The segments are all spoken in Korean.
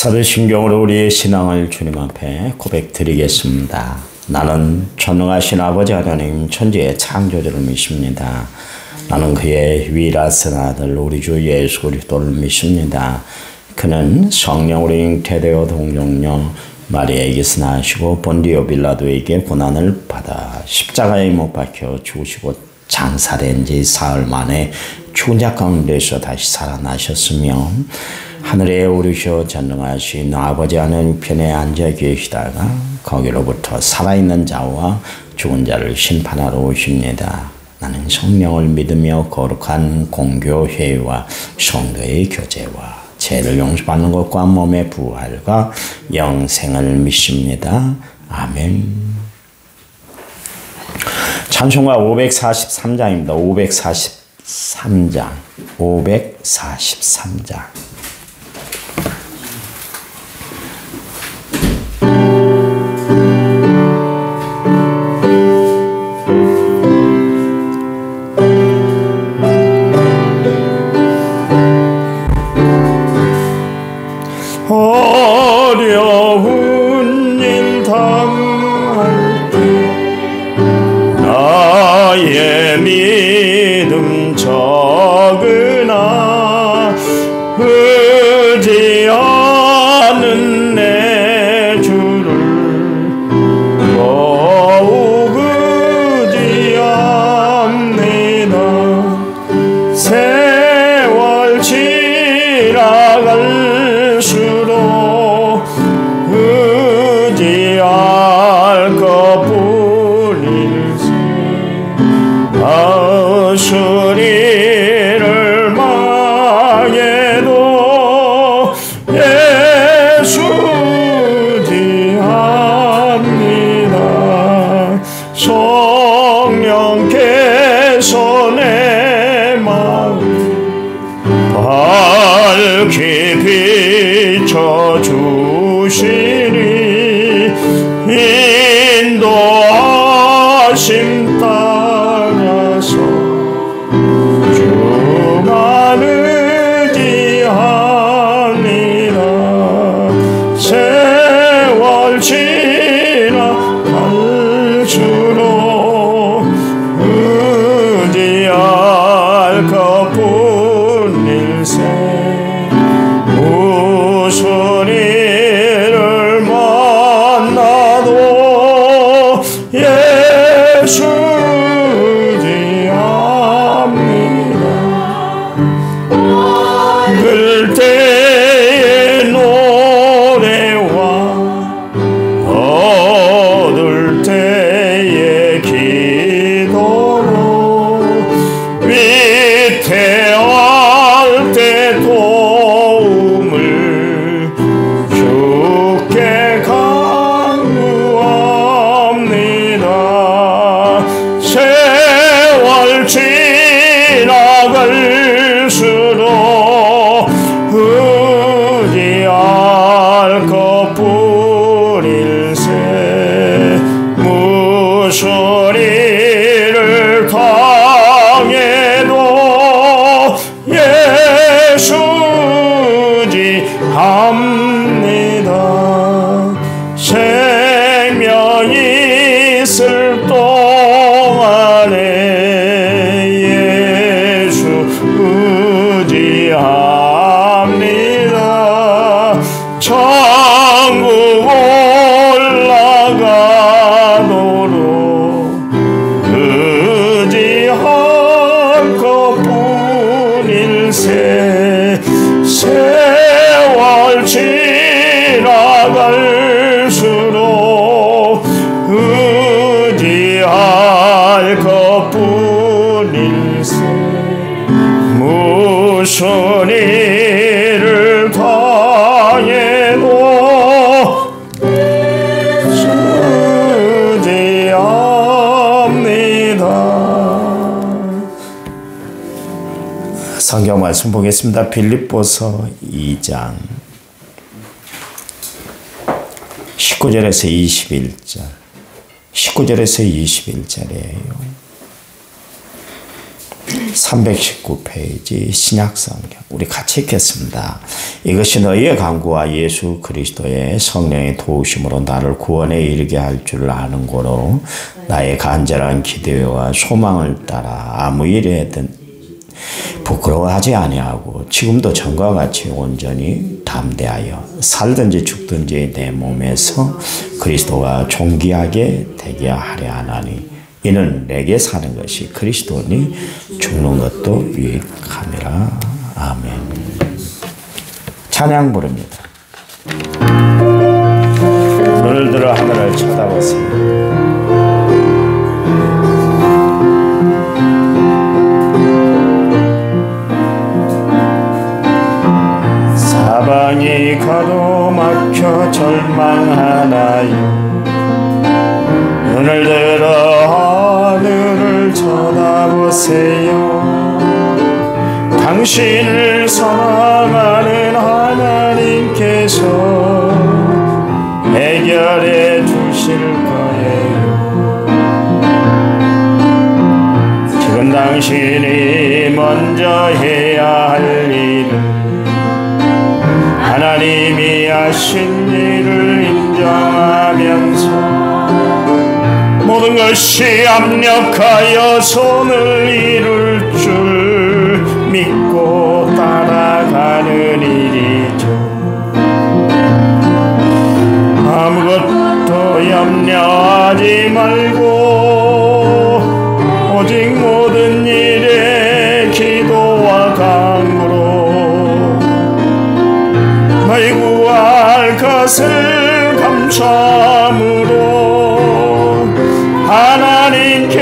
사도신경으로 우리의 신앙을 주님 앞에 고백드리겠습니다. 나는 전능하신 아버지 하나님 천지의 창조주를 믿습니다. 나는 그의 유일하신 아들 우리 주 예수 그리스도를 믿습니다. 그는 성령으로 잉태되어 동정녀 마리아에게서 나시고 본디오 빌라도에게 고난을 받아 십자가에 못 박혀 죽으시고 장사된 지 사흘 만에 죽은 자 가운데서 다시 살아나셨으며 하늘에 오르셔 전능하신 아버지 하나님 편에 앉아 계시다가 거기로부터 살아있는 자와 죽은 자를 심판하러 오십니다. 나는 성령을 믿으며 거룩한 공교회와 성도의 교제와 죄를 용서받는 것과 몸의 부활과 영생을 믿습니다. 아멘. 찬송가 543장입니다. 543장. 어려운 일 당할 때 나의 믿음 적으나 의지하는 내 주를 더욱 의지합니다. 세월 지나갈수록 의지할 것뿐일세. 아수리를 망해도 예수 의지합니다. 성령께서 내 마음 밝히 비춰주시니 인도하심 따라서 주만 의지합니다. 세월 지나갈수록 의지할 것뿐일세. 무슨 일을 만나도 예수 의지합니다. 그럴 때의 노래와 얻을 때의 기도로 위태할 때 도움을 주께 간구합니다. 세월 지나갈수록 의지할 것뿐일세. 무슨 일을 당해도 예수 의지합니다. 생명이 있을 동안에 예수 의지합니다. 천국 올라가도록 의지할 것뿐일세. 세월 지나갈수록 의지할 것뿐일세. 무슨 일을 당해도 의지합니다. 성경 말씀 보겠습니다. 빌립보서 2장 19절에서 21절 19절에서 21절이에요. 319페이지 신약성경 우리 같이 읽겠습니다. 이것이 너희의 간구와 예수 그리스도의 성령의 도우심으로 나를 구원에 이르게 할 줄 아는 고로 나의 간절한 기대와 소망을 따라 아무 일에든 부끄러워하지 아니하고 지금도 전과 같이 온전히 담대하여 살든지 죽든지 내 몸에서 그리스도가 존귀하게 되게 하려 하나니 이는 내게 사는 것이 그리스도니 죽는 것도 유익함이라. 아멘. 찬양 부릅니다. 눈을 들어 하늘을 쳐다보세요. 사방이 가로막혀 절망하나요. 눈을 들어 하늘을 쳐다보세요. 당신을 사랑하는 하나님께서 해결해 주실 거예요. 지금 당신이 먼저 해야 할 일은 하나님이 하신 일을 인정하면서 모든 것이 압력하여 손을 이룰 줄 믿고 따라가는 일이죠. 아무것도 염려하지 말고 오직 모든 일에 기도와 간구로 너희 구할 것을 감사함으로 하나님께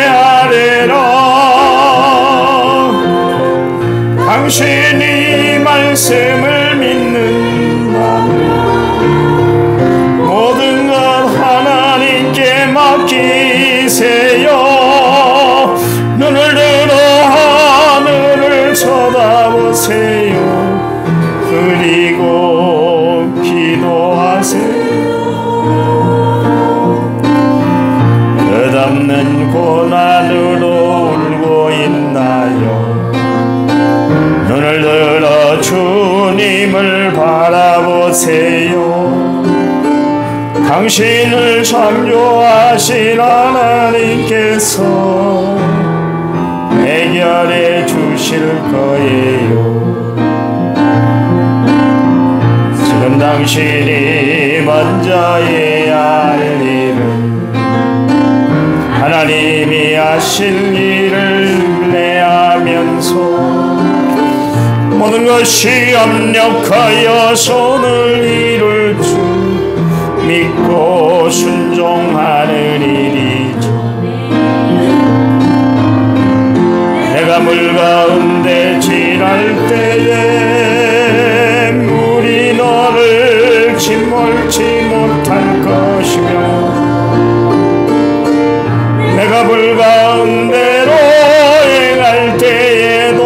아뢰라. 당신이 말씀을 믿는다면 모든 것 하나님께 맡기세요. 눈을 들어 하늘을 쳐다보세요. 그리고 기도하세요. 끝없는 고난으로 울고 있나요? 눈을 들어 주님을 바라보세요. 당신을 창조하신 하나님께서 해결해 주실 거예요. 지금 당신이 먼저 해야 할 일은 하나님이 하신 일을 인내하면서 모든 것이 압력하여 손을 이룰 줄 믿고 순종하는 일이죠. 내가 물 가운데 지날 때에 물이 너를 짓몰지 못할 것이며 내가 불 가운데로 행할 때에도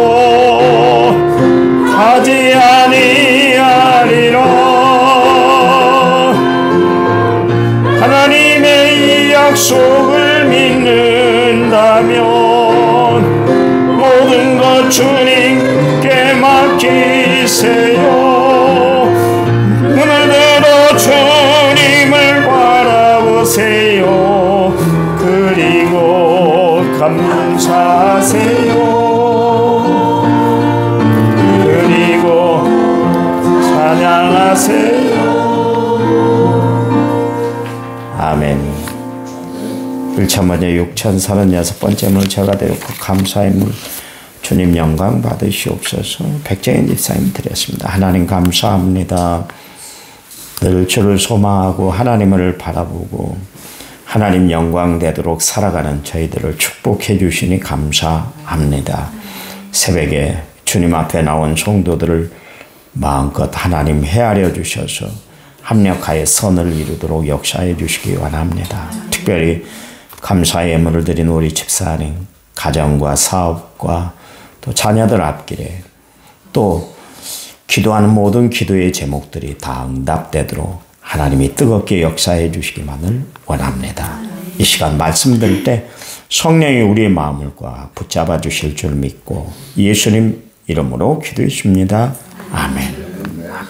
가지 아니하리라. 하나님의 이 약속을 믿는다면 모든 것 주님께 맡기세요. 눈을 들어 주님을 바라보세요. 그리고 감사하세요. 그리고 찬양하세요. 아멘. 1천번째 6,036번째 물 제가 되었고 감사의 물 주님 영광 받으시옵소서. 백정인 집사님 드렸습니다. 하나님 감사합니다. 늘 주를 소망하고 하나님을 바라보고 하나님 영광 되도록 살아가는 저희들을 축복해 주시니 감사합니다. 새벽에 주님 앞에 나온 성도들을 마음껏 하나님 헤아려 주셔서 합력하여 선을 이루도록 역사해 주시기 원합니다. 특별히 감사의 예물을 드린 우리 집사님 가정과 사업과 또 자녀들 앞길에 또 기도하는 모든 기도의 제목들이 다 응답되도록 하나님이 뜨겁게 역사해 주시기만을 원합니다. 이 시간 말씀 들을 때 성령이 우리의 마음을 꽉 붙잡아 주실 줄 믿고 예수님 이름으로 기도했습니다. 아멘. 아멘.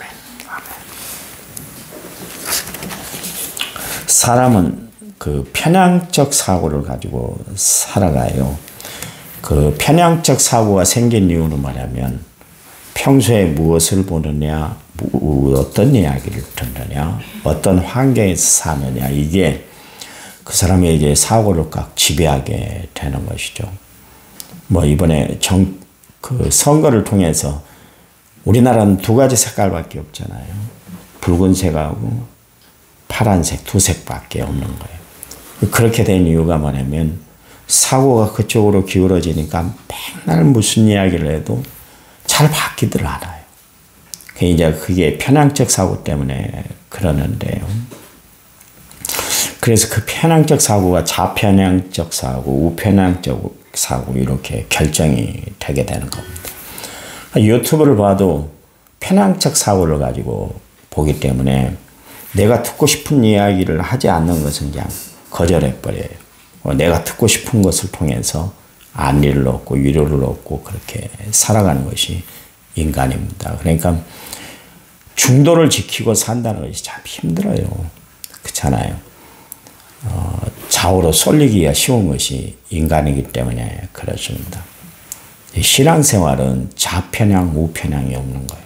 사람은 그 편향적 사고를 가지고 살아가요. 그 편향적 사고가 생긴 이유는 뭐냐면 평소에 무엇을 보느냐, 어떤 이야기를 듣느냐, 어떤 환경에서 사느냐, 이게 그 사람에게 사고를 꽉 지배하게 되는 것이죠. 뭐 이번에 그 선거를 통해서 우리나라는 두 가지 색깔밖에 없잖아요. 붉은색하고 파란색 두 색밖에 없는 거예요. 그렇게 된 이유가 뭐냐면 사고가 그쪽으로 기울어지니까 맨날 무슨 이야기를 해도 잘 바뀌들 않아요. 이제 그게 편향적 사고 때문에 그러는데요. 그래서 그 편향적 사고가 좌편향적 사고, 우편향적 사고 이렇게 결정이 되게 되는 겁니다. 유튜브를 봐도 편향적 사고를 가지고 보기 때문에 내가 듣고 싶은 이야기를 하지 않는 것은 그냥 거절해버려요. 내가 듣고 싶은 것을 통해서 안리를 얻고 위로를 얻고 그렇게 살아가는 것이 인간입니다. 그러니까 중도를 지키고 산다는 것이 참 힘들어요. 그렇잖아요. 좌우로 쏠리기가 쉬운 것이 인간이기 때문에 그렇습니다. 신앙생활은 좌편향, 우편향이 없는 거예요.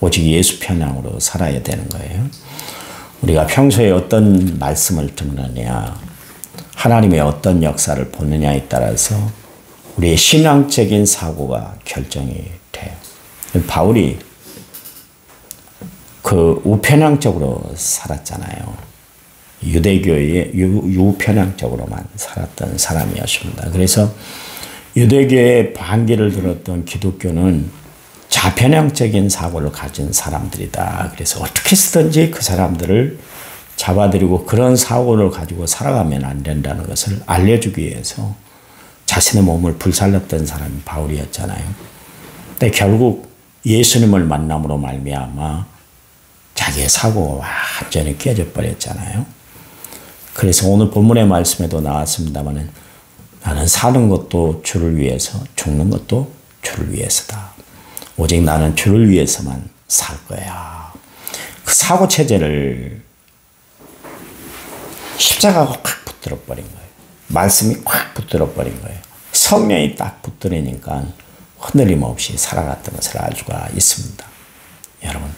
오직 예수 편향으로 살아야 되는 거예요. 우리가 평소에 어떤 말씀을 듣느냐, 하나님의 어떤 역사를 보느냐에 따라서 우리의 신앙적인 사고가 결정이 돼요. 바울이 그 우편향적으로 살았잖아요. 유대교의 유편향적으로만 살았던 사람이었습니다. 그래서 유대교의 반기를 들었던 기독교는 좌편향적인 사고를 가진 사람들이다. 그래서 어떻게 쓰든지 그 사람들을 잡아들이고 그런 사고를 가지고 살아가면 안 된다는 것을 알려주기 위해서 자신의 몸을 불살랐던 사람이 바울이었잖아요. 근데 결국 예수님을 만남으로 말미암아 자기의 사고가 완전히 깨져 버렸잖아요. 그래서 오늘 본문의 말씀에도 나왔습니다만 나는 사는 것도 주를 위해서 죽는 것도 주를 위해서다. 오직 나는 주를 위해서만 살 거야. 그 사고 체제를 십자가가 확 붙들어 버린 거예요. 말씀이 확 붙들어 버린 거예요. 성령이 딱 붙들으니까 흔들림 없이 살아갔던 것을 알 수가 있습니다. 여러분,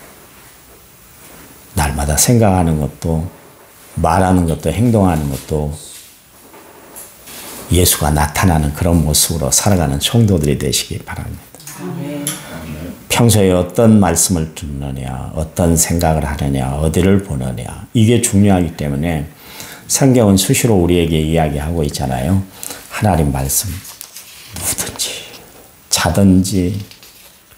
날마다 생각하는 것도 말하는 것도 행동하는 것도 예수가 나타나는 그런 모습으로 살아가는 성도들이 되시기 바랍니다. 평소에 어떤 말씀을 듣느냐, 어떤 생각을 하느냐, 어디를 보느냐, 이게 중요하기 때문에 성경은 수시로 우리에게 이야기하고 있잖아요. 하나님 말씀, 누구든지, 자든지,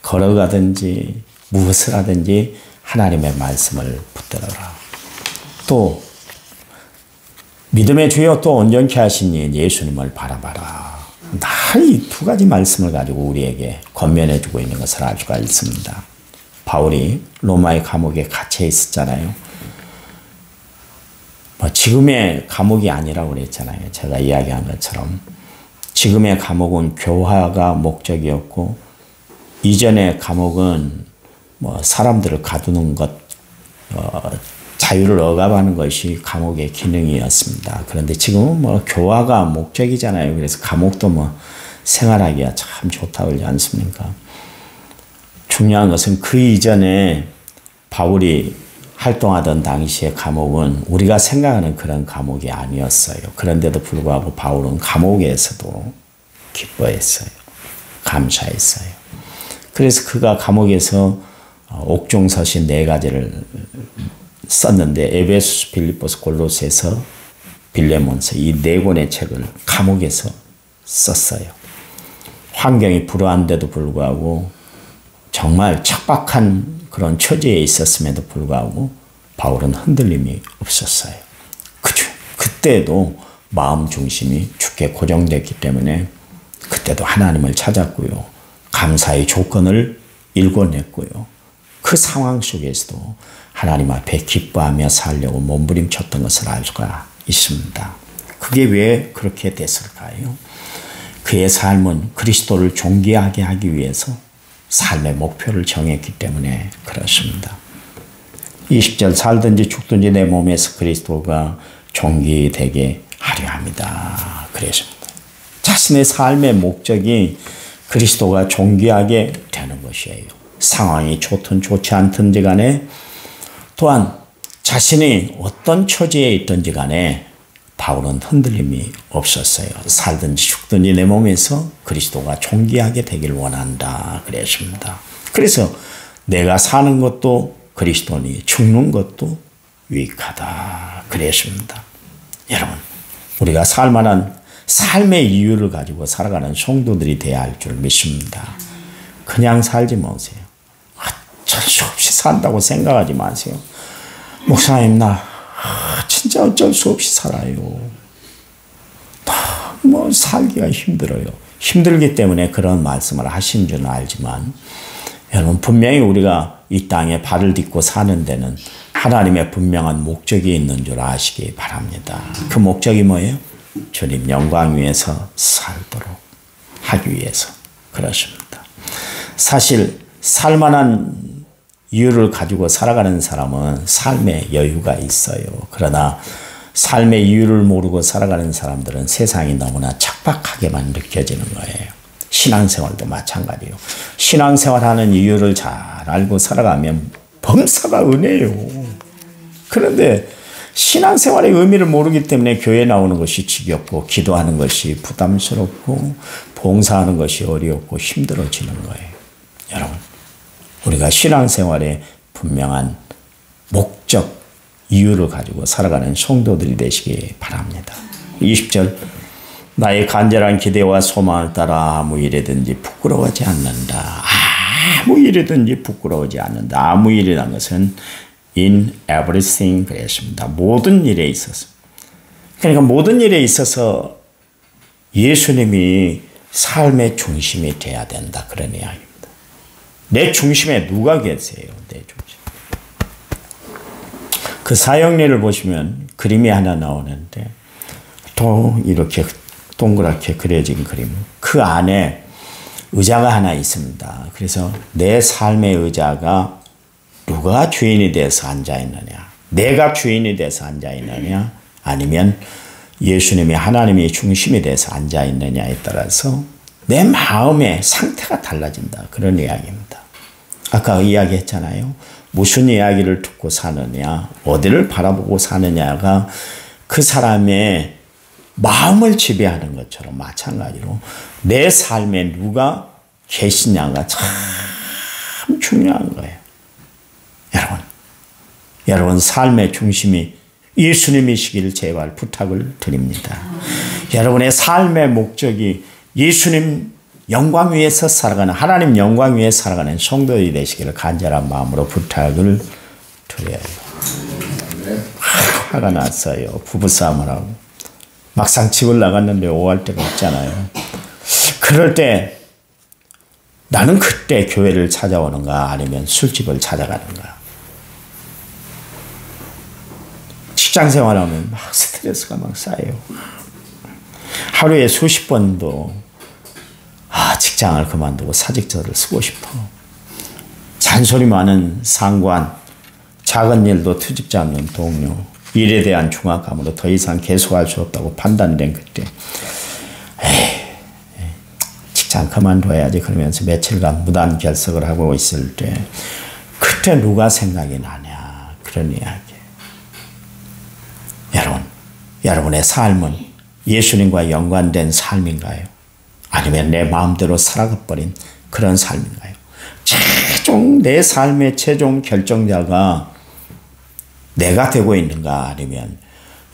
걸어가든지, 무엇을 하든지 하나님의 말씀을 붙들어라. 또 믿음의 주여 또 온전케 하신 이 예수님을 바라봐라. 다 이 두 가지 말씀을 가지고 우리에게 권면해 주고 있는 것을 알 수가 있습니다. 바울이 로마의 감옥에 갇혀 있었잖아요. 지금의 감옥이 아니라고 그랬잖아요. 제가 이야기한 것처럼 지금의 감옥은 교화가 목적이었고 이전의 감옥은 사람들을 가두는 것, 자유를 억압하는 것이 감옥의 기능이었습니다. 그런데 지금은 교화가 목적이잖아요. 그래서 감옥도 생활하기가 참 좋다고 그러지 않습니까? 중요한 것은 그 이전에 바울이 활동하던 당시의 감옥은 우리가 생각하는 그런 감옥이 아니었어요. 그런데도 불구하고 바울은 감옥에서도 기뻐했어요. 감사했어요. 그래서 그가 감옥에서 옥중서신 4가지를 썼는데 에베소서, 빌립보서, 골로새서, 빌레몬서 이 4권의 책을 감옥에서 썼어요. 환경이 불우한데도 불구하고 정말 척박한 그런 처지에 있었음에도 불구하고 바울은 흔들림이 없었어요. 그때도 마음 중심이 주께 고정됐기 때문에 그때도 하나님을 찾았고요. 감사의 조건을 읽어냈고요. 그 상황 속에서도 하나님 앞에 기뻐하며 살려고 몸부림쳤던 것을 알 수가 있습니다. 그게 왜 그렇게 됐을까요? 그의 삶은 그리스도를 존귀하게 하기 위해서 삶의 목표를 정했기 때문에 그렇습니다. 20절 살든지 죽든지 내 몸에서 그리스도가 존귀되게 하려 합니다. 그랬습니다. 자신의 삶의 목적이 그리스도가 존귀하게 되는 것이에요. 상황이 좋든 좋지 않든지 간에 또한 자신이 어떤 처지에 있든지 간에 바울은 흔들림이 없었어요. 살든지 죽든지 내 몸에서 그리스도가 존귀하게 되길 원한다 그랬습니다. 그래서 내가 사는 것도 그리스도니 죽는 것도 유익하다 그랬습니다. 여러분, 우리가 살만한 삶의 이유를 가지고 살아가는 성도들이 되어야 할 줄 믿습니다. 그냥 살지 마세요. 어쩔 수 없이 산다고 생각하지 마세요. 목사님, 나 진짜 어쩔 수 없이 살아요. 뭐 살기가 힘들어요. 힘들기 때문에 그런 말씀을 하신 줄은 알지만 여러분, 분명히 우리가 이 땅에 발을 딛고 사는 데는 하나님의 분명한 목적이 있는 줄 아시기 바랍니다. 그 목적이 뭐예요? 주님 영광 위에서 살도록 하기 위해서 그렇습니다. 사실 살만한 이유를 가지고 살아가는 사람은 삶에 여유가 있어요. 그러나 삶의 이유를 모르고 살아가는 사람들은 세상이 너무나 척박하게만 느껴지는 거예요. 신앙생활도 마찬가지예요. 신앙생활하는 이유를 잘 알고 살아가면 범사가 은혜예요. 그런데 신앙생활의 의미를 모르기 때문에 교회 나오는 것이 지겹고 기도하는 것이 부담스럽고 봉사하는 것이 어렵고 힘들어지는 거예요. 여러분, 우리가 신앙생활에 분명한 목적, 이유를 가지고 살아가는 성도들이 되시기 바랍니다. 20절 나의 간절한 기대와 소망을 따라 아무 일이든지 부끄러워하지 않는다. 아무 일이든지 부끄러워하지 않는다. 아무 일이라는 것은 in everything 그랬습니다. 모든 일에 있어서. 그러니까 모든 일에 있어서 예수님이 삶의 중심이 돼야 된다. 그런 이야기입니다. 내 중심에 누가 계세요? 내 중심. 그 사형리를 보시면 그림이 하나 나오는데 또 이렇게 동그랗게 그려진 그림. 그 안에 의자가 하나 있습니다. 그래서 내 삶의 의자가 누가 주인이 돼서 앉아있느냐, 내가 주인이 돼서 앉아있느냐, 아니면 예수님이 하나님이 중심이 돼서 앉아있느냐에 따라서 내 마음의 상태가 달라진다. 그런 이야기입니다. 아까 이야기했잖아요. 무슨 이야기를 듣고 사느냐, 어디를 바라보고 사느냐가 그 사람의 마음을 지배하는 것처럼 마찬가지로 내 삶에 누가 계시냐가 참 중요한 거예요. 여러분 삶의 중심이 예수님이시기를 제발 부탁을 드립니다. 여러분의 삶의 목적이 예수님 영광 위에서 살아가는, 하나님 영광 위에 살아가는 성도들이 되시기를 간절한 마음으로 부탁을 드려요. 화가 났어요. 부부싸움을 하고. 막상 집을 나갔는데 오할 데가 없잖아요. 그럴 때 나는 그때 교회를 찾아오는가 아니면 술집을 찾아가는가. 직장 생활하면 막 스트레스가 막 쌓여요. 하루에 수십 번도 직장을 그만두고 사직서를 쓰고 싶어. 잔소리 많은 상관, 작은 일도 트집지 않는 동료, 일에 대한 중압감으로 더 이상 계속할 수 없다고 판단된 그때 직장 그만둬야지 그러면서 며칠간 무단 결석을 하고 있을 때 그때 누가 생각이 나냐 그런 이야기. 여러분의 삶은 예수님과 연관된 삶인가요? 아니면 내 마음대로 살아가버린 그런 삶인가요? 최종 내 삶의 최종 결정자가 내가 되고 있는가 아니면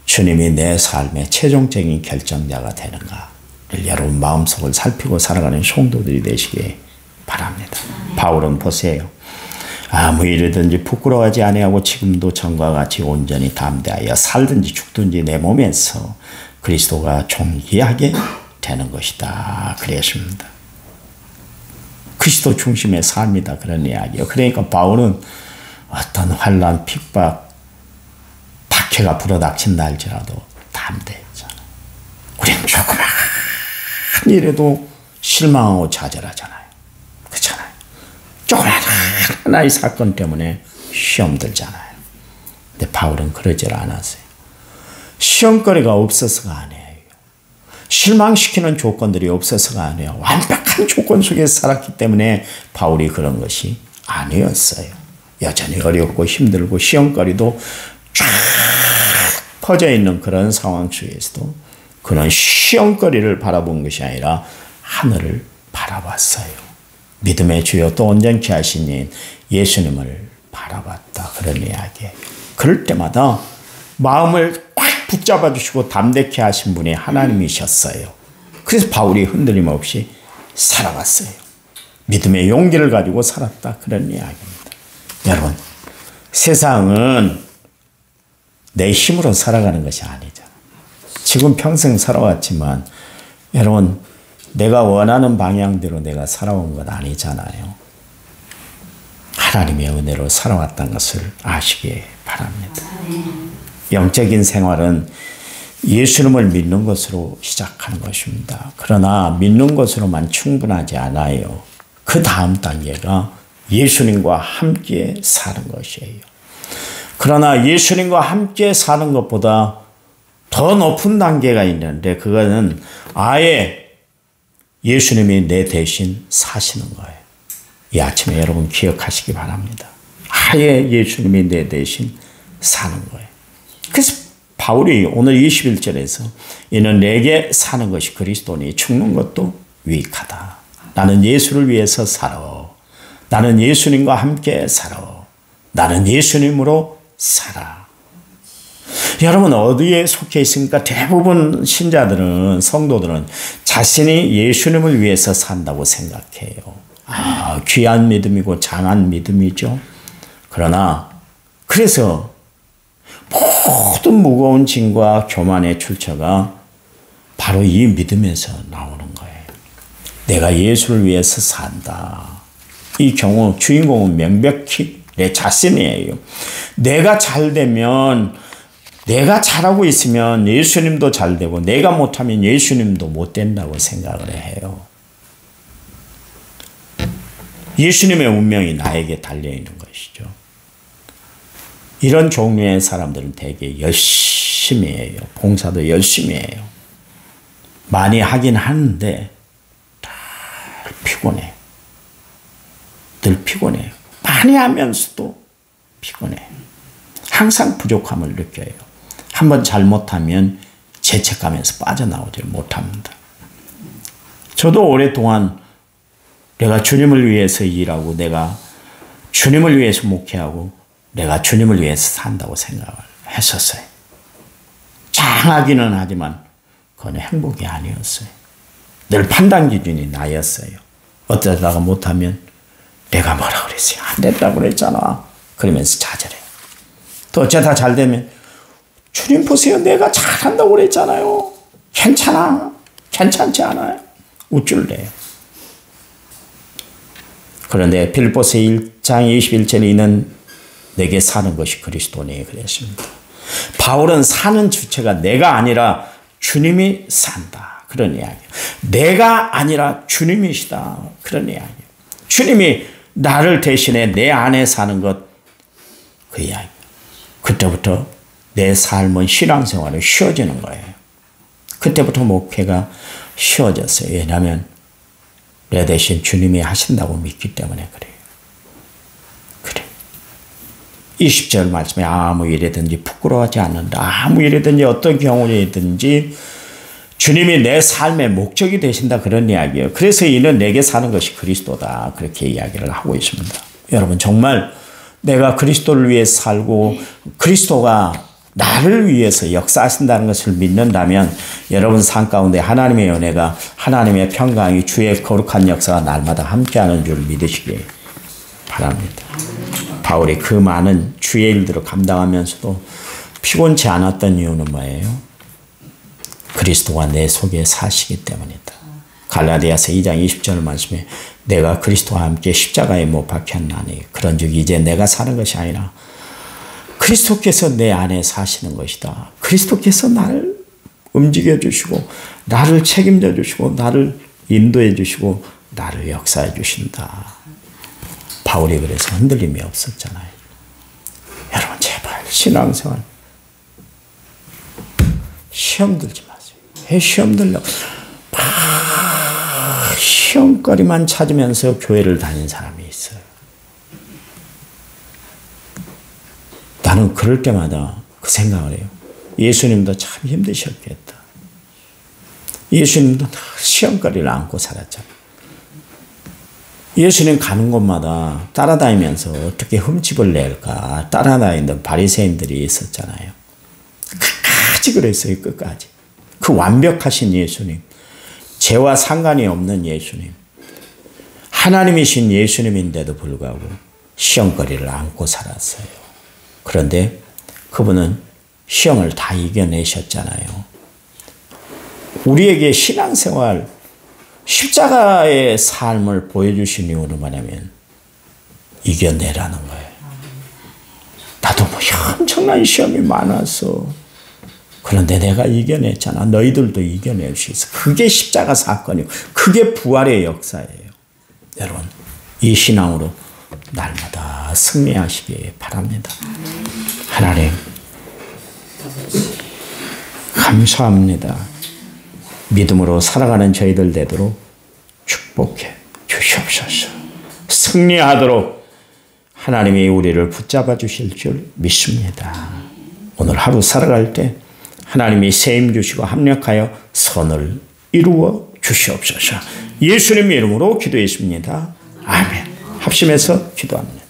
주님이 내 삶의 최종적인 결정자가 되는가를 여러분 마음속을 살피고 살아가는 성도들이 되시기 바랍니다. 바울은 보세요. 아무 일이든지 부끄러워하지 아니하고 지금도 전과 같이 온전히 담대하여 살든지 죽든지 내 몸에서 그리스도가 존귀하게 되는 것이다. 그랬습니다. 그리스도 중심의 삶이다. 그런 이야기예요. 그러니까 바울은 어떤 환난, 핍박, 박해가 불어닥친다 할지라도 담대했잖아요. 우린 조그만 일에도 실망하고 좌절하잖아요. 그렇잖아요. 조그만 하나의 사건 때문에 시험 들잖아요. 근데 바울은 그러질 않았어요. 시험거리가 없어서가 아니에요. 실망시키는 조건들이 없어서가 아니에요. 완벽한 조건 속에서 살았기 때문에 바울이 그런 것이 아니었어요. 여전히 어렵고 힘들고 시험거리도 쫙 퍼져 있는 그런 상황 속에서도 그는 시험거리를 바라본 것이 아니라 하늘을 바라봤어요. 믿음의 주여 또 온전케 하신 이 예수님을 바라봤다. 그런 이야기예요. 그럴 때마다 마음을 꽉 붙잡아 주시고 담대케 하신 분이 하나님이셨어요. 그래서 바울이 흔들림 없이 살아갔어요. 믿음의 용기를 가지고 살았다. 그런 이야기입니다. 여러분, 세상은 내 힘으로 살아가는 것이 아니잖아요. 지금 평생 살아왔지만 여러분, 내가 원하는 방향대로 내가 살아온 건 아니잖아요. 하나님의 은혜로 살아왔다는 것을 아시기 바랍니다. 영적인 생활은 예수님을 믿는 것으로 시작하는 것입니다. 그러나 믿는 것으로만 충분하지 않아요. 그 다음 단계가 예수님과 함께 사는 것이에요. 그러나 예수님과 함께 사는 것보다 더 높은 단계가 있는데 그거는 아예 예수님이 내 대신 사시는 거예요. 이 아침에 여러분 기억하시기 바랍니다. 아예 예수님이 내 대신 사는 거예요. 그래서 바울이 오늘 21절에서 이는 내게 사는 것이 그리스도니 죽는 것도 유익하다. 나는 예수를 위해서 살아. 나는 예수님과 함께 살아. 나는 예수님으로 살아. 여러분 어디에 속해 있습니까? 대부분 신자들은 성도들은 자신이 예수님을 위해서 산다고 생각해요. 귀한 믿음이고 장한 믿음이죠. 그러나 그래서 모든 무거운 짐과 교만의 출처가 바로 이 믿음에서 나오는 거예요. 내가 예수를 위해서 산다. 이 경우 주인공은 명백히 내 자신이에요. 내가 잘 되면 내가 잘하고 있으면 예수님도 잘 되고 내가 못하면 예수님도 못 된다고 생각을 해요. 예수님의 운명이 나에게 달려있는 것이죠. 이런 종류의 사람들은 되게 열심히 해요. 봉사도 열심히 해요. 많이 하긴 하는데 늘 피곤해요. 늘 피곤해요. 많이 하면서도 피곤해요. 항상 부족함을 느껴요. 한번 잘못하면 죄책감에서 빠져나오지 못합니다. 저도 오랫동안 내가 주님을 위해서 일하고 내가 주님을 위해서 목회하고 내가 주님을 위해서 산다고 생각을 했었어요. 장하기는 하지만 그건 행복이 아니었어요. 늘 판단 기준이 나였어요. 어쩌다가 못하면 내가 뭐라 그랬어요. 안 됐다고 그랬잖아. 그러면서 좌절해요. 또 어쩌다 잘 되면 주님 보세요. 내가 잘한다고 그랬잖아요. 괜찮아. 괜찮지 않아요. 우쭐대요. 그런데 빌립보서 1장 21절에 있는 내게 사는 것이 그리스도니 그랬습니다. 바울은 사는 주체가 내가 아니라 주님이 산다. 그런 이야기예요. 내가 아니라 주님이시다. 그런 이야기예요. 주님이 나를 대신해 내 안에 사는 것, 그 이야기. 그때부터 내 삶은 신앙생활이 쉬워지는 거예요. 그때부터 목회가 쉬워졌어요. 왜냐하면 내 대신 주님이 하신다고 믿기 때문에 그래요. 그래. 20절 말씀에 아무 일이든지 부끄러워하지 않는다. 아무 일이든지 어떤 경우이든지 주님이 내 삶의 목적이 되신다. 그런 이야기예요. 그래서 이는 내게 사는 것이 그리스도다. 그렇게 이야기를 하고 있습니다. 여러분 정말 내가 그리스도를 위해서 살고 그리스도가 나를 위해서 역사하신다는 것을 믿는다면 여러분 삶 가운데 하나님의 은혜가 하나님의 평강이 주의 거룩한 역사가 날마다 함께하는 줄 믿으시기 바랍니다. 바울이 그 많은 주의 일들을 감당하면서도 피곤치 않았던 이유는 뭐예요? 그리스도가 내 속에 사시기 때문이다. 갈라디아서 2장 20절 말씀에 내가 그리스도와 함께 십자가에 못 박혔나니 그런즉 이제 내가 사는 것이 아니라 그리스도께서 내 안에 사시는 것이다. 그리스도께서 나를 움직여 주시고 나를 책임져 주시고 나를 인도해 주시고 나를 역사해 주신다. 바울이 그래서 흔들림이 없었잖아요. 여러분 제발 신앙생활 시험 들지 마세요. 왜 시험 들려고 시험거리만 찾으면서 교회를 다닌 사람이 있어요. 나는 그럴 때마다 그 생각을 해요. 예수님도 참 힘드셨겠다. 예수님도 시험거리를 안고 살았잖아요. 예수님 가는 곳마다 따라다니면서 어떻게 흠집을 낼까 따라다니는 바리새인들이 있었잖아요. 끝까지 그랬어요. 끝까지. 그 완벽하신 예수님, 죄와 상관이 없는 예수님, 하나님이신 예수님인데도 불구하고 시험거리를 안고 살았어요. 그런데 그분은 시험을 다 이겨내셨잖아요. 우리에게 신앙생활, 십자가의 삶을 보여주신 이유는 뭐냐면 이겨내라는 거예요. 나도 뭐 엄청난 시험이 많았어. 그런데 내가 이겨냈잖아. 너희들도 이겨낼 수 있어. 그게 십자가 사건이고 그게 부활의 역사예요. 여러분 이 신앙으로 날마다 승리하시기 바랍니다. 하나님 감사합니다. 믿음으로 살아가는 저희들 되도록 축복해 주시옵소서. 승리하도록 하나님이 우리를 붙잡아 주실 줄 믿습니다. 오늘 하루 살아갈 때 하나님이 세임 주시고 합력하여 선을 이루어 주시옵소서. 예수님의 이름으로 기도했습니다. 아멘. 합심해서 기도합니다.